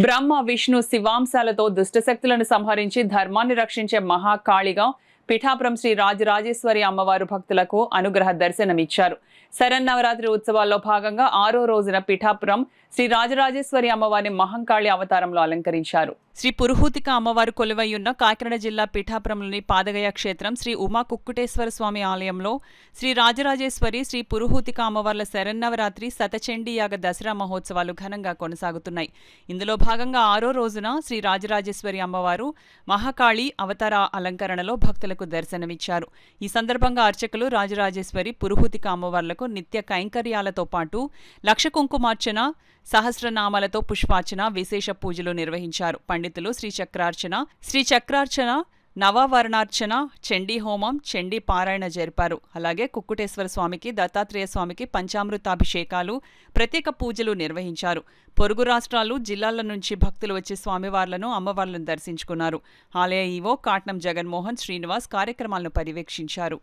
బ్రహ్మ విష్ణు శివాంశాలతో దుష్టశక్తులను సంహరించి ధర్మాన్ని రక్షించే మహాకాళిగా పిఠాపురం శ్రీ రాజరాజేశ్వరి అమ్మవారు భక్తులకు అనుగ్రహ దర్శనమిచ్చారు. శరన్నవరాత్రి ఉత్సవాల్లో భాగంగా 6వ రోజున పిఠాపురం శ్రీ రాజరాజేశ్వరి అమ్మవారిని మహంకాళి అవతారంలో అలంకరించారు. శ్రీ పురుహూతిక అమ్మవారు కొలువయ్యున్న కాకినాడ జిల్లా పిఠాపురంలోని పాదగయ క్షేత్రం శ్రీ ఉమా కుక్కుటేశ్వర స్వామి ఆలయంలో శ్రీ రాజరాజేశ్వరి శ్రీ పురుహూతిక అమ్మవార్ల శరన్నవరాత్రి శతచండీయాగ దసరా మహోత్సవాలు ఘనంగా కొనసాగుతున్నాయి. ఇందులో భాగంగా 6వ రోజున శ్రీ రాజరాజేశ్వరి అమ్మవారు మహాకాళి అవతార అలంకరణలో భక్తులకు దర్శనమిచ్చారు. ఈ సందర్భంగా అర్చకులు రాజరాజేశ్వరి పురుహూతిక అమ్మవార్లకు నిత్య కైంకర్యాలతో పాటు లక్ష కుంకుమార్చన, సహస్రనామాలతో పుష్పార్చన, విశేష పూజలు నిర్వహించారు. పండితులు శ్రీ చక్రార్చన, నవావరణార్చన, చండీ హోమం, చండీ పారాయణ జరిపారు. అలాగే కుక్కుటేశ్వర స్వామికి, దత్తాత్రేయ స్వామికి పంచామృతాభిషేకాలు, ప్రత్యేక పూజలు నిర్వహించారు. పొరుగు రాష్ట్రాలు, జిల్లాల నుంచి భక్తులు వచ్చి స్వామివార్లను, అమ్మవార్లను దర్శించుకున్నారు. ఆలయ ఈవో కాట్నం జగన్మోహన్ శ్రీనివాస్ కార్యక్రమాలను పర్యవేక్షించారు.